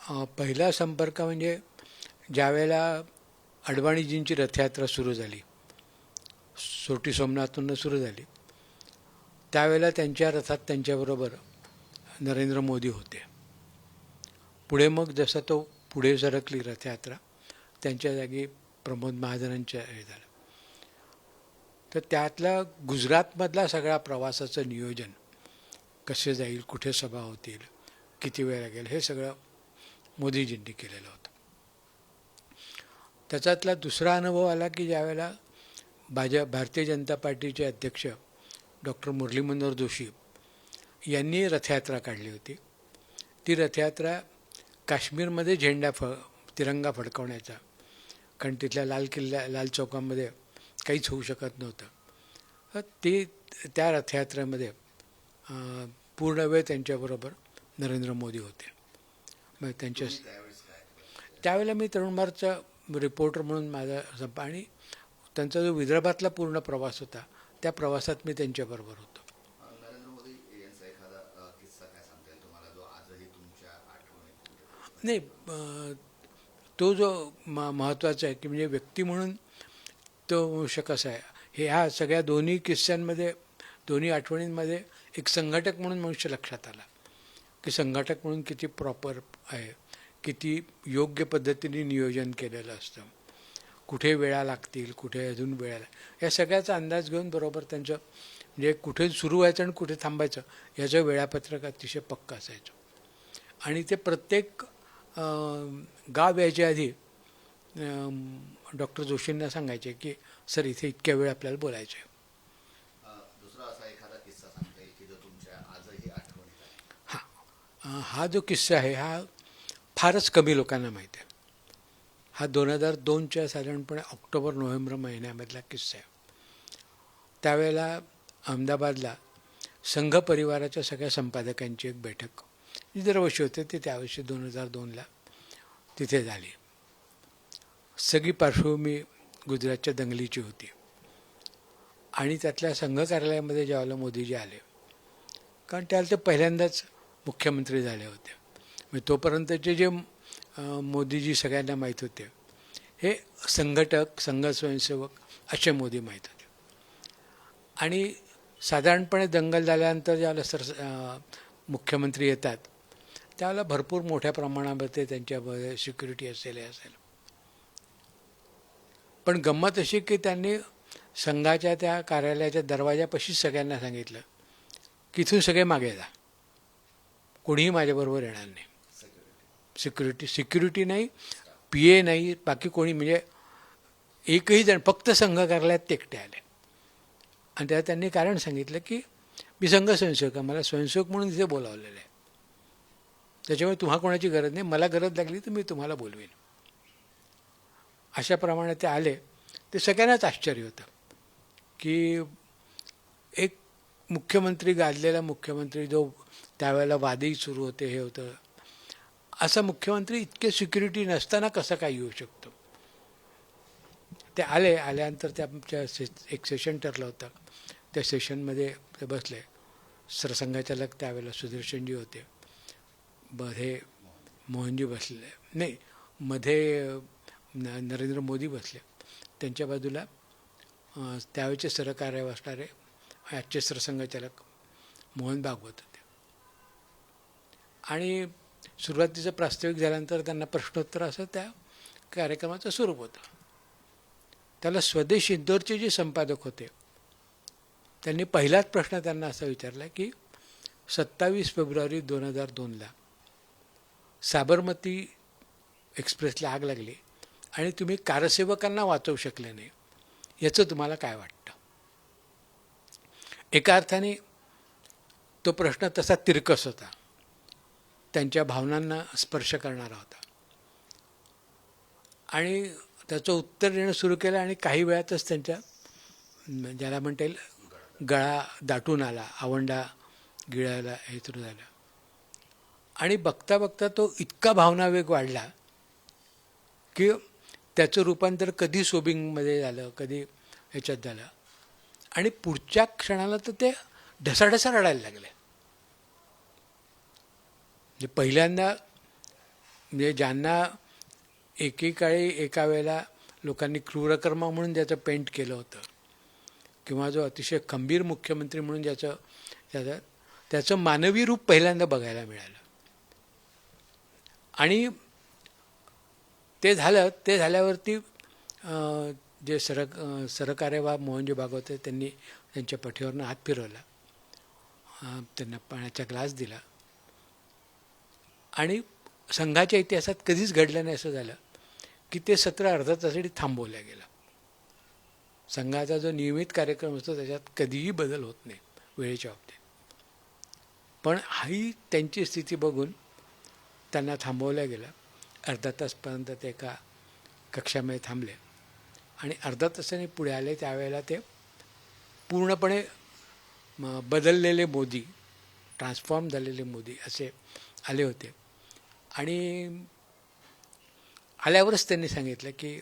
पहिला संपर्क म्हणजे ज्यावेळेला अडवाणीजींची रथयात्रा सुरू झाली, सोटी सोमनाथून सुरू झाली, त्यावेळेला त्यांच्या रथात त्यांच्याबरोबर नरेंद्र मोदी होते. पुढे मग जसं तो पुढे सरकली रथयात्रा, त्यांच्या जागी प्रमोद महाजनांच्या हे झालं. तर त्यातला गुजरातमधला सगळा प्रवासाचं नियोजन, कसे जाईल, कुठे सभा होतील, किती वेळ लागेल, हे सगळं मोदीजींनी केलेलं होतं. त्याच्यातला दुसरा अनुभव आला की ज्यावेळेला भारतीय जनता पार्टीचे अध्यक्ष डॉक्टर मुरली मनोहर जोशी यांनी रथयात्रा काढली होती. ती रथयात्रा काश्मीरमध्ये तिरंगा फडकवण्याचा, कारण तिथल्या लाल चौकामध्ये काहीच होऊ शकत नव्हतं. त्या रथयात्रेमध्ये पूर्ण वेळ त्यांच्याबरोबर नरेंद्र मोदी होते. मग त्यावेळेला मी तरुण भारतचा रिपोर्टर म्हणून माझा आणि त्यांचा जो विदर्भातला पूर्ण प्रवास होता, त्या प्रवासात मी त्यांच्याबरोबर होतो. नरेंद्र मोदी यांचा एखादा किस्सा काय सांगता येईल तुम्हाला जो आजही तुमच्या आठवणीत? नाही, तो जो महत्त्वाचा आहे की म्हणजे व्यक्ती म्हणून तो मनुष्य कसा आहे, हे ह्या सगळ्या दोन्ही किस्स्यांमध्ये, दोन्ही आठवणींमध्ये एक संघटक म्हणून मनुष्य लक्षात आला की संघटक म्हणून किती प्रॉपर आहे, किती योग्य पद्धतीने नियोजन केलेलं असतं, कुठे वेळा लागतील, कुठे अजून वेळा, या सगळ्याचा अंदाज घेऊन बरोबर त्यांचं म्हणजे कुठे सुरू व्हायचं आणि कुठे थांबायचं याचं वेळापत्रक अतिशय पक्का असायचं. आणि ते प्रत्येक गाव यायच्या आधी डॉक्टर जोशींना सांगायचे की सर इथे इतक्या वेळ आपल्याला बोलायचं आहे. दुसरा असा एखादा किस्सा सांगता येईल की जो तुमच्या आजही आठवणीत आहे? हा जो किस्सा आहे हा फारच कमी लोकांना माहिती आहे. हा 2002च्या साधारणपणे ऑक्टोबर-नोव्हेंबर महिन्यामधला किस्सा आहे. त्यावेळेला अहमदाबादला संघ परिवाराच्या सगळ्या संपादकांची एक बैठक जी दरवर्षी होते, ते त्यावर्षी 2002ला तिथे झाली. सगळी पार्श्वभूमी गुजरातच्या दंगलीची होती आणि त्यातल्या संघ कार्यालयामध्ये ज्यावेळेला मोदीजी आले, कारण त्याला ते पहिल्यांदाच मुख्यमंत्री झाले होते, म्हणजे तोपर्यंतचे जे मोदीजी सगळ्यांना माहीत होते, हे संघटक, संघ स्वयंसेवक असे मोदी माहीत होते. आणि साधारणपणे दंगल झाल्यानंतर ज्यावेळेला मुख्यमंत्री येतात त्यावेळेला भरपूर मोठ्या प्रमाणामध्ये त्यांच्यामध्ये सिक्युरिटी असेल, हे असेल. पण गंमत अशी की त्यांनी संघाच्या त्या कार्यालयाच्या दरवाजापाशीच सगळ्यांना सांगितलं की इथून सगळे मागे जा, कोणीही माझ्याबरोबर येणार नाही. सिक्युरिटी नाही, PA नाही, बाकी कोणी, म्हणजे एकही जण, फक्त संघ कार्यालयात ते एकटे आले. आणि त्याला त्यांनी कारण सांगितलं की मी संघ स्वयंसेवक आहे, मला स्वयंसेवक म्हणून इथे बोलावलेलं आहे, त्याच्यामुळे तुम्हाला कोणाची गरज नाही, मला गरज लागली तर मी तुम्हाला बोलवीन. अशाप्रमाणे ते आले. ते सगळ्यांनाच आश्चर्य होतं की एक मुख्यमंत्री, गाजलेला मुख्यमंत्री, जो त्यावेळेला वादही सुरू होते, हे होतं, असा मुख्यमंत्री इतके सिक्युरिटी नसताना कसा काय येऊ शकतो. ते आल्यानंतर त्या एक सेशन ठरलं होतं, त्या सेशनमध्ये ते बसले. सरसंघचालक त्यावेळेला सुदर्शनजी होते, मध्ये मोहनजी बसले, नाही, मध्ये नरेंद्र मोदी बसले, त्यांच्या बाजूला त्यावेळेचे सरकार्य असणारे आजचे सरसंघचालक मोहन भागवत होते. आणि सुरुवातीचं प्रास्ताविक झाल्यानंतर त्यांना प्रश्नोत्तर असं त्या कार्यक्रमाचं स्वरूप होतं. त्याला स्वदेश इंदोरचे जे संपादक होते त्यांनी पहिलाच प्रश्न त्यांना असा विचारला की 27 फेब्रुवारी 2002ला साबरमती एक्सप्रेसला आग लागली आणि तुम्ही कारसेवकांना वाचवू शकले नाही, याचं तुम्हाला काय वाटतं? एका अर्थाने तो प्रश्न तसा तिरकस होता, त्यांच्या भावनांना स्पर्श करणारा होता. आणि त्याचं उत्तर देणं सुरू केलं आणि काही वेळातच त्यांच्या, ज्याला म्हणता येईल, गळा दाटून आला, आवंडा गिळायला हे सुरू झालं. आणि बघता बघता तो इतका भावनावेग वाढला की त्याचं रूपांतर कधी सोबिंगमध्ये झालं, कधी ह्याच्यात झालं. आणि पुढच्या क्षणाला तर ते ढसाढसा रडायला लागले. म्हणजे पहिल्यांदा म्हणजे ज्यांना एकेकाळी एका वेळेला लोकांनी क्रूरकर्म म्हणून ज्याचं पेंट केलं होतं किंवा जो अतिशय खंबीर मुख्यमंत्री म्हणून त्याचं मानवी रूप पहिल्यांदा बघायला मिळालं. आणि ते झाल्यावरती जे सरकार्यवाह मोहनजी भागवत त्यांनी त्यांच्या पाठीवरनं हात फिरवला, त्यांना पाण्याचा ग्लास दिला. आणि संघाच्या इतिहासात कधीच घडलं नाही असं झालं की ते सत्र अर्धा तासासाठी थांबवलं गेलं. संघाचा जो नियमित कार्यक्रम असतो त्याच्यात कधीही बदल होत नाही वेळेच्या बाबतीत. पण ही त्यांची स्थिती बघून त्यांना थांबवलं गेलं. अर्धा तासपर्यंत ते एका कक्षामध्ये थांबले आणि अर्धा तासाने पुढे आले. त्यावेळेला ते पूर्णपणे बदललेले मोदी, ट्रान्सफॉर्म झालेले मोदी असे आले होते. आणि आल्यावरच त्यांनी सांगितलं की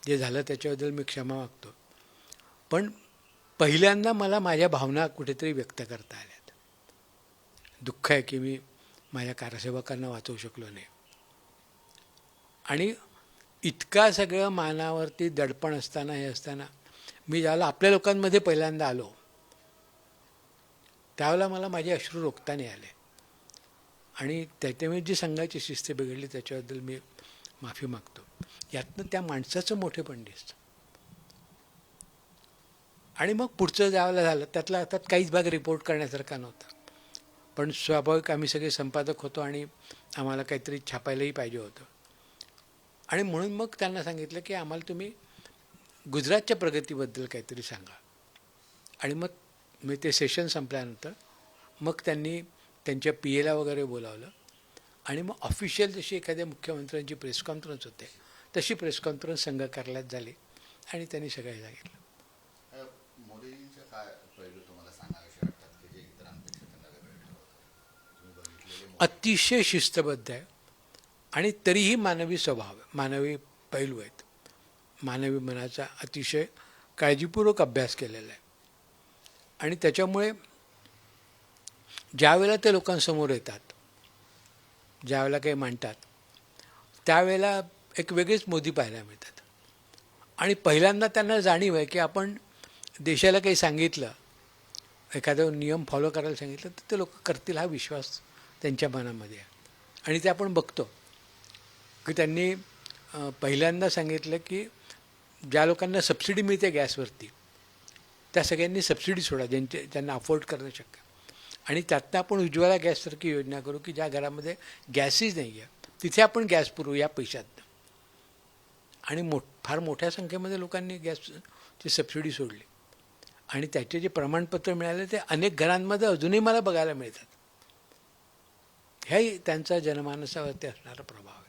जे झालं त्याच्याबद्दल मी क्षमा मागतो, पण पहिल्यांदा मला माझ्या भावना कुठेतरी व्यक्त करता आल्यात. दुःख आहे की मी माझ्या कारसेवकांना वाचवू शकलो नाही. आणि इतका सगळं मानावरती दडपण असताना हे असताना मी ज्यावेळेला आपल्या लोकांमध्ये पहिल्यांदा आलो त्यावेळेला मला माझे अश्रू रोखता नाही आले. आणि त्याच्यामुळे जी संघाची शिस्त बिघडली त्याच्याबद्दल मी माफी मागतो. यातनं त्या माणसाचं मोठेपण दिसतं. आणि मग पुढचं ज्यावेळेला झालं त्यातला त्यात काहीच भाग रिपोर्ट करण्यासारखा नव्हता. पण स्वाभाविक आम्ही सगळे संपादक होतो आणि आम्हाला काहीतरी छापायलाही पाहिजे होतं. आणि म्हणून मग त्यांना सांगितलं की आम्हाला तुम्ही गुजरातच्या प्रगतीबद्दल काहीतरी सांगा. आणि मग मी ते सेशन संपल्यानंतर मग त्यांनी त्यांच्या PAला वगैरे बोलावलं आणि मग ऑफिशियल जशी एखाद्या मुख्यमंत्र्यांची प्रेस कॉन्फरन्स होते तशी प्रेस कॉन्फरन्स संघ कार्यालयात झाली आणि त्यांनी सगळं सांगितलं. मोदींच्या काय पैलू तुम्हाला सांगावेसे वाटतात की जे इतरांपेक्षा त्यांना वेगळे ठरवतात? तुम्ही बघितलेले अतिशय शिस्तबद्ध आहे आणि तरीही मानवी स्वभाव, मानवी पैलू आहेत. मानवी मनाचा अतिशय काळजीपूर्वक अभ्यास केलेला आहे. आणि त्याच्यामुळे ज्यावेळेला ते लोकांसमोर येतात, ज्यावेळेला काही मांडतात, त्यावेळेला एक वेगळेच मोदी पाहायला मिळतात. आणि पहिल्यांदा त्यांना जाणीव आहे की आपण देशाला काही सांगितलं, एखादा नियम फॉलो करायला सांगितलं तर ते लोक करतील हा विश्वास त्यांच्या मनामध्ये आहे. आणि ते आपण बघतो की त्यांनी पहिल्यांदा सांगितलं की ज्या लोकांना सबसिडी मिळते गॅसवरती त्या सगळ्यांनी सबसिडी सोडा, ज्यांना अफोर्ड करणं शक्य. आणि त्यातनं आपण उज्ज्वला गॅससारखी योजना करू की ज्या घरामध्ये गॅसच नाही आहे तिथे आपण गॅस पुरवू या पैशातनं. आणि फार मोठ्या संख्येमध्ये लोकांनी गॅसची सबसिडी सोडली. आणि त्याचे जे प्रमाणपत्र मिळाले ते अनेक घरांमध्ये अजूनही मला बघायला मिळतात. हे त्यांचा जनमानसावरती असणारा प्रभाव आहे.